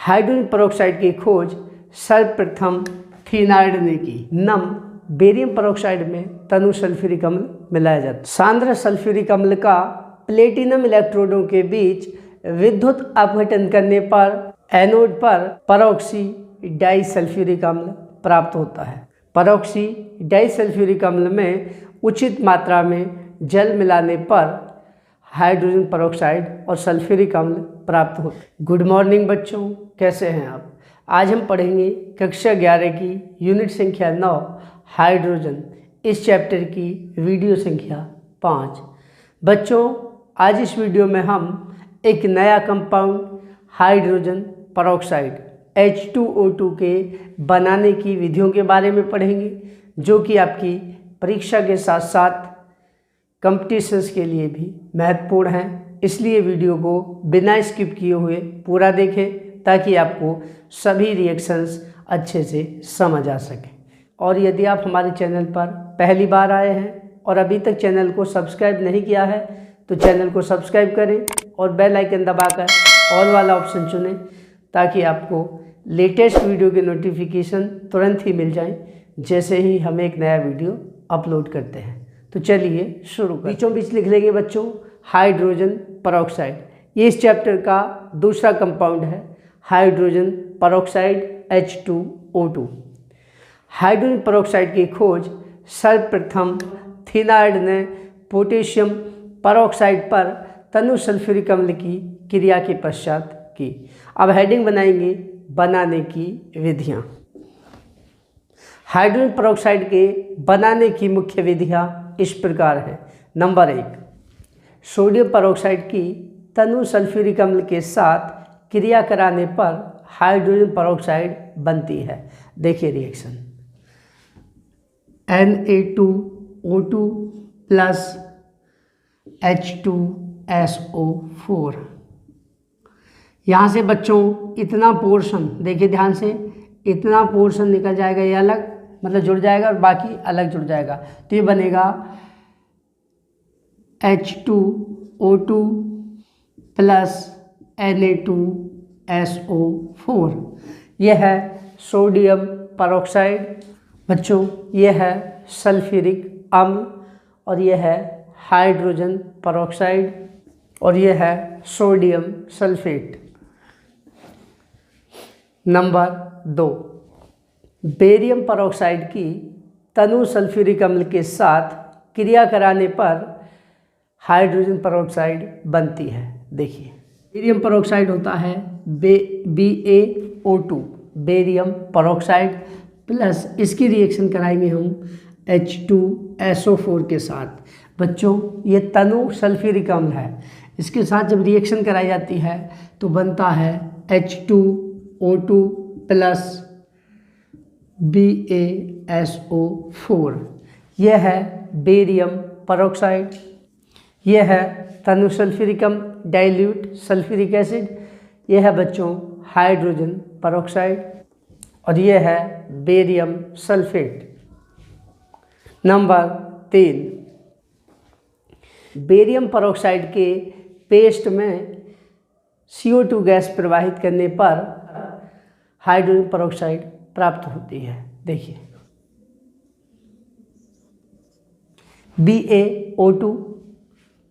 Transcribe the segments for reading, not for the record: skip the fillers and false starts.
Hydrogen peroxide की खोज सर्वप्रथम थिनाइड ने की। नम बेरियम पेरोक्साइड में तनु सल्फ्यूरिक अम्ल मिलाया जाता है। सांद्र सल्फ्यूरिक अम्ल का प्लेटिनम इलेक्ट्रोडों के बीच विद्युत अपघटन करने पर एनोड पर परऑक्सी डाइसल्फ्यूरिक अम्ल प्राप्त होता है। परऑक्सी डाइसल्फ्यूरिक अम्ल में उचित मात्रा में जल मिलाने पर हाइड्रोजन पेरोक्साइड और सल्फ्यूरिक अम्ल प्राप्त होते हैं। गुड मॉर्निंग बच्चों, कैसे हैं आप? आज हम पढ़ेंगे कक्षा 11 की यूनिट संख्या 9 हाइड्रोजन, इस चैप्टर की वीडियो संख्या 5। बच्चों, आज इस वीडियो में हम एक नया कंपाउंड हाइड्रोजन पेरोक्साइड H2O2 के बनाने की विधियों के बारे में पढ़ेंगे, जो कि आपकी परीक्षा के साथ साथ कॉम्पिटिशन्स के लिए भी महत्वपूर्ण हैं। इसलिए वीडियो को बिना स्किप किए हुए पूरा देखें ताकि आपको सभी रिएक्शंस अच्छे से समझ आ सके। और यदि आप हमारे चैनल पर पहली बार आए हैं और अभी तक चैनल को सब्सक्राइब नहीं किया है तो चैनल को सब्सक्राइब करें और बेल आइकन दबाकर ऑल वाला ऑप्शन चुनें ताकि आपको लेटेस्ट वीडियो के नोटिफिकेशन तुरंत ही मिल जाएं जैसे ही हम एक नया वीडियो अपलोड करते हैं। तो चलिए शुरू करें। बीचों बीच लिख लेंगे बच्चों हाइड्रोजन पेरोक्साइड। ये इस चैप्टर का दूसरा कंपाउंड है hydrogen peroxide H2O2। Hydrogen peroxide की खोज सर्वप्रथम थिनाइड ने पोटेशियम पेरोक्साइड पर तनु सल्फ्यूरिक अम्ल की क्रिया के पश्चात की। अब हेडिंग बनाएंगे बनाने की विधियां। हाइड्रोजन पेरोक्साइड के बनाने की मुख्य विधियां इस प्रकार है। नंबर 1, सोडियम पेरोक्साइड की तनु सल्फ्यूरिक अम्ल के साथ क्रिया कराने पर हाइड्रोजन पेरोक्साइड बनती है। देखिए रिएक्शन Na2O2 प्लस H2SO4। यहाँ से बच्चों इतना पोर्शन देखिए ध्यान से, इतना पोर्शन निकल जाएगा, ये अलग मतलब जुड़ जाएगा और बाकी अलग जुड़ जाएगा। तो ये बनेगा H2O2 प्लस Na2SO4। यह है सोडियम पेरोक्साइड बच्चों, यह है सल्फ्यूरिक अम्ल और यह है हाइड्रोजन पेरोक्साइड और यह है sodium sulphate. Number 2, barium peroxide की तनु सल्फ्यूरिक अम्ल के साथ क्रिया कराने पर हाइड्रोजन पेरोक्साइड बनती है। देखिए बेरियम पेरोक्साइड होता है BaO2 बेरियम पेरोक्साइड प्लस इसकी रिएक्शन कराएंगे हम H2SO4 के साथ। बच्चों ये तनु सल्फ्यूरिक अम्ल है, इसके साथ जब रिएक्शन कराई जाती है तो बनता है H2O2 प्लस BaSO4। यह है बेरियम पेरोक्साइड, यह है तनु सल्फ्यूरिक अम्ल डाइल्यूट सल्फ्यूरिक एसिड, यह है बच्चों हाइड्रोजन पेरोक्साइड और यह है barium sulphate. Number 3, barium peroxide के पेस्ट में CO2 गैस प्रवाहित करने पर हाइड्रोजन पेरोक्साइड प्राप्त होती है। देखिए BaO2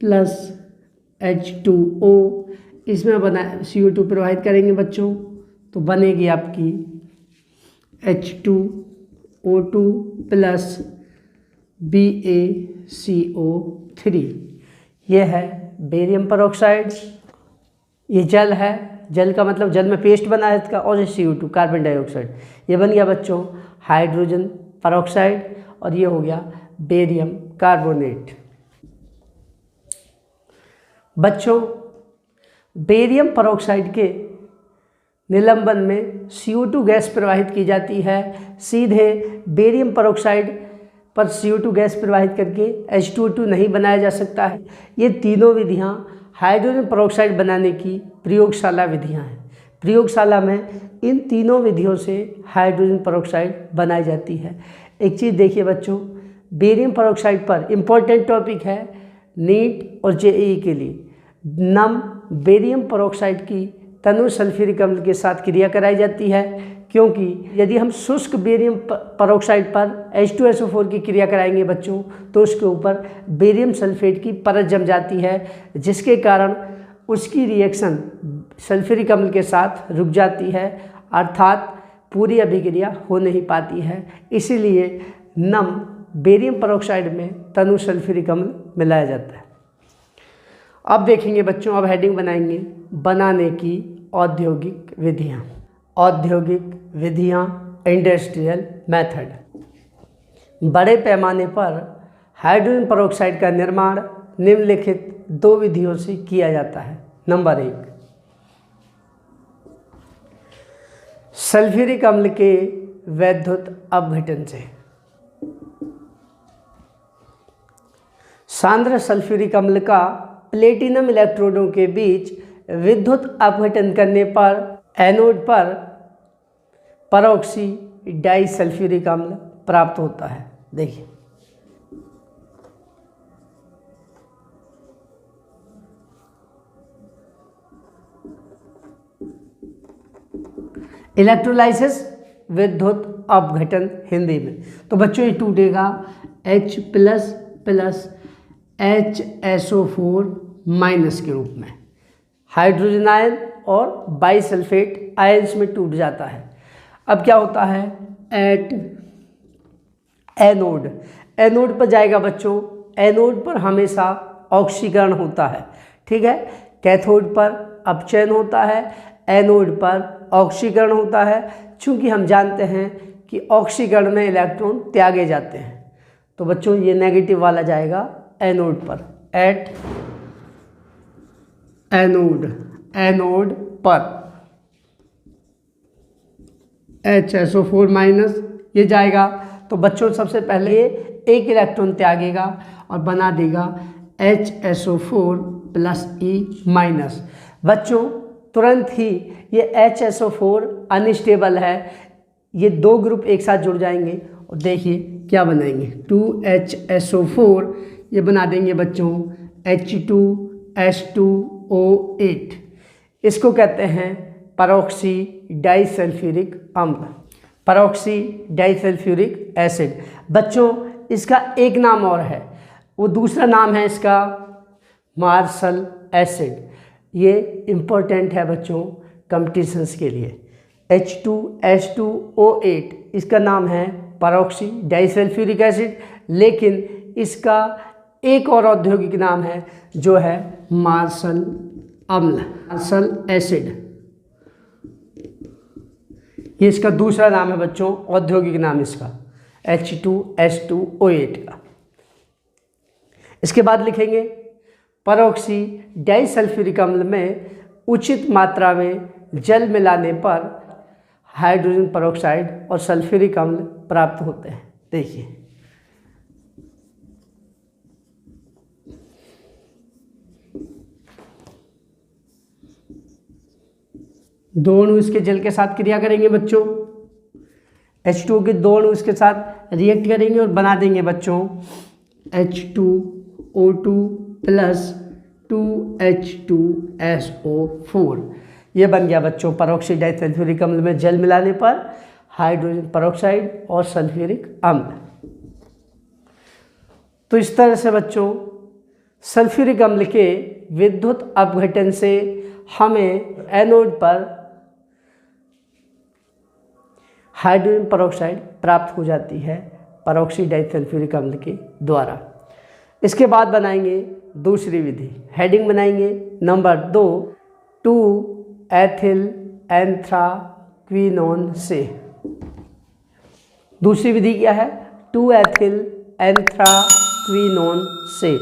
प्लस H2O, इसमें बना CO2 प्रवाहित करेंगे बच्चों तो बनेगी आपकी H2O2 प्लस BaCO3। यह है बेरियम पेरोक्साइड, ये जल है, जल का मतलब जल में पेस्ट बना है इसका, और ये CO2 कार्बन डाइऑक्साइड। ये बन गया बच्चों हाइड्रोजन पेरोक्साइड और ये हो गया बेरियम कार्बोनेट। बच्चों बेरियम पेरोक्साइड के निलंबन में CO2 गैस प्रवाहित की जाती है। सीधे बेरियम पेरोक्साइड पर CO2 गैस प्रवाहित करके H2O2 नहीं बनाया जा सकता है। ये तीनों विधियां हाइड्रोजन पेरोक्साइड बनाने की प्रयोगशाला विधियां हैं। प्रयोगशाला में इन तीनों विधियों से हाइड्रोजन पेरोक्साइड बनाई जाती है। एक चीज़ देखिए बच्चों, बेरियम पेरोक्साइड पर इम्पोर्टेंट टॉपिक है नीट और JEE के लिए। नम बेरियम पेरोक्साइड की तनु सल्फ्यूरिक अम्ल के साथ क्रिया कराई जाती है, क्योंकि यदि हम शुष्क बेरियम परऑक्साइड पर H2SO4 की क्रिया कराएंगे बच्चों, तो उसके ऊपर बेरियम सल्फेट की परत जम जाती है, जिसके कारण उसकी रिएक्शन सल्फ्यूरिक अम्ल के साथ रुक जाती है, अर्थात पूरी अभिक्रिया हो नहीं पाती है। इसीलिए नम बेरियम परऑक्साइड में तनु सल्फ्यूरिक अम्ल मिलाया जाता है। अब देखेंगे बच्चों, अब हेडिंग बनाएंगे बनाने की औद्योगिक विधियाँ। औद्योगिक विधियाँ, इंडस्ट्रियल मेथड। बड़े पैमाने पर हाइड्रोजन परऑक्साइड का निर्माण निम्नलिखित 2 विधियों से किया जाता है। नंबर 1, सल्फ्यूरिक अम्ल के वैद्युत अपघटन से। सांद्र सल्फ्यूरिक अम्ल का प्लेटिनम इलेक्ट्रोडों के बीच विद्युत अपघटन करने पर एनोड पर परऑक्सी डाइसल्फ्यूरिक अम्ल प्राप्त होता है। देखिए, इलेक्ट्रोलाइसिस विद्युत अपघटन हिंदी में। तो बच्चों ये टूटेगा H++ HSO4- के रूप में, हाइड्रोजन आयन और बाइसल्फेट आयंस में टूट जाता है। अब क्या होता है, एट एनोड, एनोड पर जाएगा बच्चों, एनोड पर हमेशा ऑक्सीकरण होता है, ठीक है। कैथोड पर अपचयन होता है, एनोड पर ऑक्सीकरण होता है। चूंकि हम जानते हैं कि ऑक्सीकरण में इलेक्ट्रॉन त्यागे जाते हैं, तो बच्चों ये नेगेटिव वाला जाएगा एनोड पर, एट एनोड, एनोड पर HSO4- ये जाएगा। तो बच्चों सबसे पहले ये एक इलेक्ट्रॉन त्यागेगा और बना देगा HSO4+E-। बच्चों तुरंत ही ये HSO4 अनस्टेबल है, ये 2 ग्रुप एक साथ जुड़ जाएंगे और देखिए क्या बनाएंगे, 2HSO4, ये बना देंगे बच्चों H2S2O8। इसको कहते हैं परऑक्सी डाइसल्फ्यूरिक अम्ल, परऑक्सी डाइसल्फ्यूरिक एसिड। बच्चों इसका एक नाम और है, वो दूसरा नाम है इसका मार्शल एसिड। ये इम्पोर्टेंट है बच्चों कंपटीशंस के लिए। H2S2O8 इसका नाम है परऑक्सी डाइसल्फ्यूरिक एसिड, लेकिन इसका एक और औद्योगिक नाम है जो है मार्शल अम्ल, मार्शल एसिड। ये इसका दूसरा नाम है बच्चों, औद्योगिक नाम इसका H2S2O8 का। इसके बाद लिखेंगे परऑक्सी डाइसल्फ्यूरिक अम्ल में उचित मात्रा में जल मिलाने पर हाइड्रोजन परऑक्साइड और सल्फ्यूरिक अम्ल प्राप्त होते हैं। देखिए दो अणु इसके जल के साथ क्रिया करेंगे बच्चों, H2O के 2 अणु इसके साथ रिएक्ट करेंगे और बना देंगे बच्चों H2O2+2H2SO4। ये बन गया बच्चों परऑक्सी डाइसल्फ्यूरिक अम्ल में जल मिलाने पर हाइड्रोजन परऑक्साइड और सल्फ्यूरिक अम्ल। तो इस तरह से बच्चों सल्फ्यूरिक अम्ल के विद्युत अपघटन से हमें एनोड पर हाइड्रोजन परऑक्साइड प्राप्त हो जाती है परऑक्सी डाइसल्फ्यूरिक अम्ल के द्वारा। इसके बाद बनाएंगे दूसरी विधि, हेडिंग बनाएंगे नंबर 2, 2-एथिल एंथ्राक्विनोन से। दूसरी विधि क्या है, 2-एथिल एंथ्राक्विनोन से।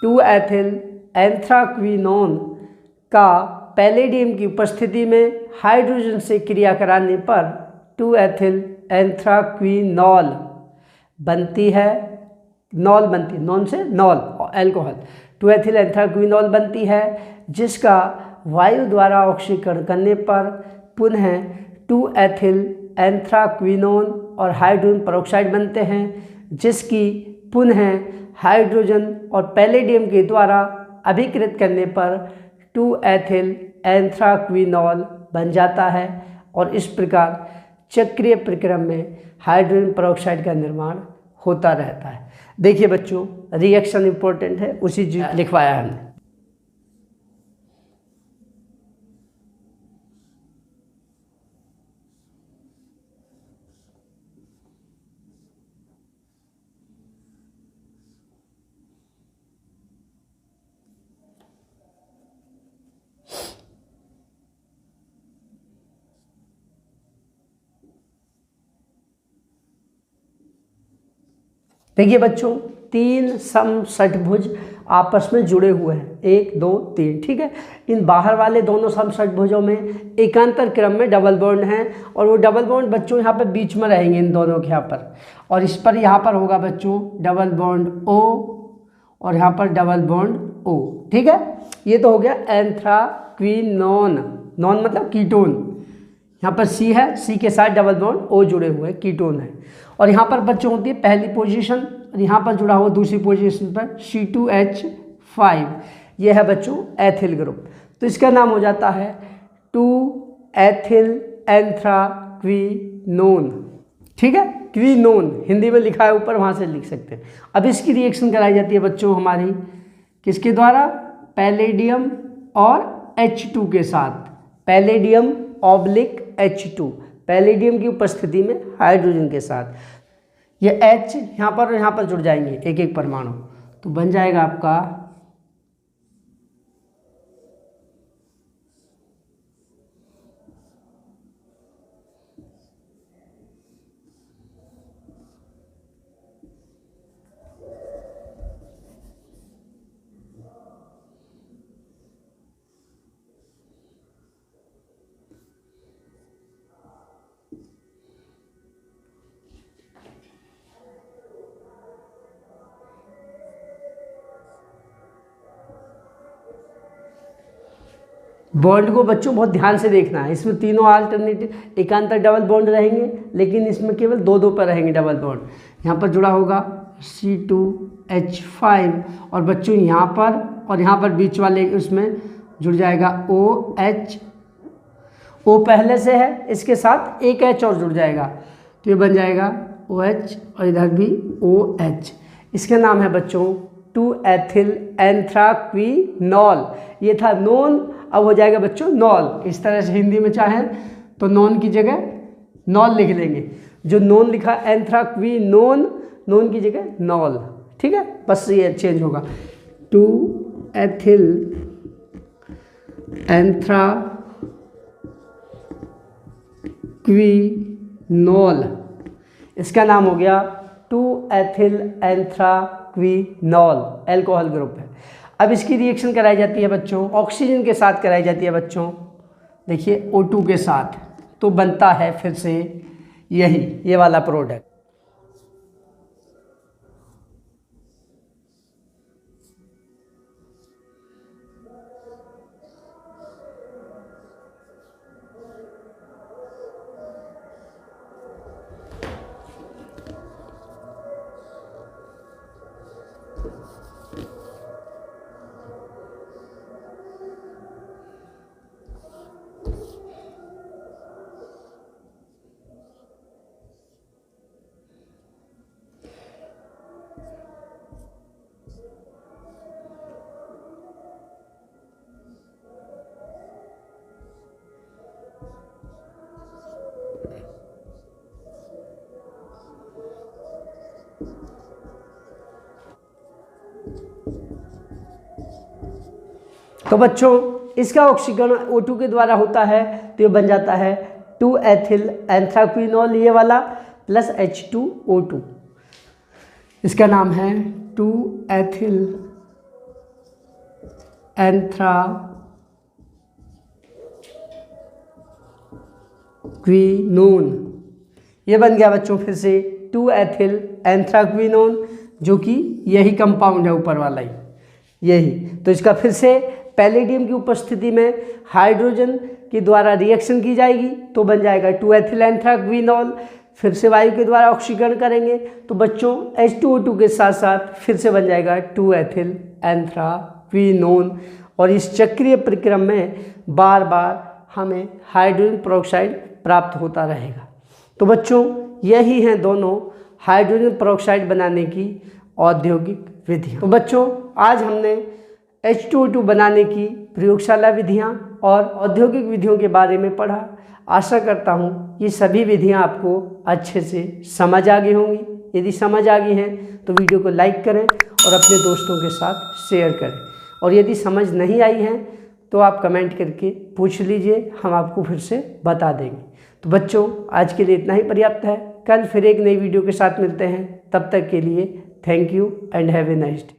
2-एथिल एंथ्राक्विनोन का पैलेडियम की उपस्थिति में हाइड्रोजन से क्रिया कराने पर 2-एथिल एंथ्राक्विनॉल बनती है, नॉल बनती है, नॉन से नॉल अल्कोहल, 2-एथिल एंथ्राक्विनॉल बनती है, जिसका वायु द्वारा ऑक्सीकरण करने पर पुनः 2-एथिल एंथ्राक्विनोन और हाइड्रोजन परऑक्साइड बनते हैं, जिसकी पुनः हाइड्रोजन और पैलेडियम के द्वारा अभिकृत करने पर 2-एथिल एंथ्राक्विनॉल बन जाता है और इस प्रकार चक्रीय प्रक्रम में हाइड्रोजन पेरोक्साइड का निर्माण होता रहता है। देखिए बच्चों, रिएक्शन इंपॉर्टेंट है, उसी चीज लिखवाया है हमने। देखिए बच्चों, तीन समषटभुज आपस में जुड़े हुए हैं, 1 2 3, ठीक है। इन बाहर वाले दोनों समषटभुजों में एकांतर क्रम में डबल बॉन्ड हैं और वो डबल बॉन्ड बच्चों यहाँ पर बीच में रहेंगे इन दोनों के यहाँ पर, और इस पर यहाँ पर होगा बच्चों डबल बॉन्ड O और यहाँ पर डबल बॉन्ड O, ठीक है। ये तो हो गया एंथ्राक्विनोन, नॉन मतलब कीटोन। यहाँ पर C है, C के साथ डबल बॉन्ड O जुड़े हुए हैं, कीटोन है। और यहाँ पर बच्चों होती है पहली पोजीशन और यहाँ पर जुड़ा हुआ दूसरी पोजीशन पर C2H5, ये है बच्चों एथिल ग्रुप। तो इसका नाम हो जाता है 2-एथिल एंथ्राक्विनोन, ठीक है। क्विनोन हिंदी में लिखा है ऊपर, वहाँ से लिख सकते हैं। अब इसकी रिएक्शन कराई जाती है बच्चों हमारी किसके द्वारा, पैलेडियम और H2 के साथ, पैलेडियम ऑब्लिक H2, पैलेडियम की उपस्थिति में हाइड्रोजन के साथ। ये H यहाँ पर और यहाँ पर जुड़ जाएंगे एक एक परमाणु, तो बन जाएगा आपका बॉन्ड को बच्चों बहुत ध्यान से देखना है। इसमें तीनों अल्टरनेटिव एकांतर डबल बॉन्ड रहेंगे, लेकिन इसमें केवल 2-2 पर रहेंगे डबल बॉन्ड। यहाँ पर जुड़ा होगा C2H5 और बच्चों यहाँ पर और यहाँ पर बीच वाले उसमें जुड़ जाएगा OH, O पहले से है, इसके साथ एक H और जुड़ जाएगा, तो ये बन जाएगा OH और इधर भी OH। इसका नाम है बच्चों 2-एथिल एंथ्राक्विनॉल। ये था नॉन, अब हो जाएगा बच्चों नॉल। इस तरह से हिंदी में चाहें तो नॉन की जगह नॉल लिख लेंगे। जो नॉन लिखा एंथ्राक्विनोन, नॉन की जगह नॉल, ठीक है, बस ये चेंज होगा। 2-एथिल एंथ्राक्विनॉल, इसका नाम हो गया 2-एथिल एंथ्राक्विनॉल, एल्कोहल ग्रुप है। अब इसकी रिएक्शन कराई जाती है बच्चों ऑक्सीजन के साथ कराई जाती है बच्चों, देखिए O2 के साथ, तो बनता है फिर से ये वाला प्रोडक्ट। तो बच्चों इसका ऑक्सीकरण O2 के द्वारा होता है, तो ये बन जाता है 2-एथिल एंथ्राक्विनॉल, ये वाला प्लस H2O2। इसका नाम है 2-एथिल एंथ्राक्विनोन। ये बन गया बच्चों फिर से 2-एथिल एंथ्राक्विनोन, जो कि यही कंपाउंड है ऊपर वाला ही, यही। तो इसका फिर से पैलेडियम की उपस्थिति में हाइड्रोजन के द्वारा रिएक्शन की जाएगी, तो बन जाएगा 2-एथिल एंथ्राक्विनॉल। फिर से वायु के द्वारा ऑक्सीकरण करेंगे तो बच्चों H2O2 के साथ साथ फिर से बन जाएगा 2-एथिल एंथ्राक्विनोन। और इस चक्रीय प्रक्रम में बार बार हमें हाइड्रोजन पेरोक्साइड प्राप्त होता रहेगा। तो बच्चों, यही हैं दोनों हाइड्रोजन पेरोक्साइड बनाने की औद्योगिक विधियाँ। तो बच्चों, आज हमने H2O2 बनाने की प्रयोगशाला विधियाँ और औद्योगिक विधियों के बारे में पढ़ा। आशा करता हूँ ये सभी विधियाँ आपको अच्छे से समझ आ गई होंगी। यदि समझ आ गई हैं तो वीडियो को लाइक करें और अपने दोस्तों के साथ शेयर करें। और यदि समझ नहीं आई है तो आप कमेंट करके पूछ लीजिए, हम आपको फिर से बता देंगे। तो बच्चों, आज के लिए इतना ही पर्याप्त है। कल फिर एक नई वीडियो के साथ मिलते हैं। तब तक के लिए thank you and have a nice day.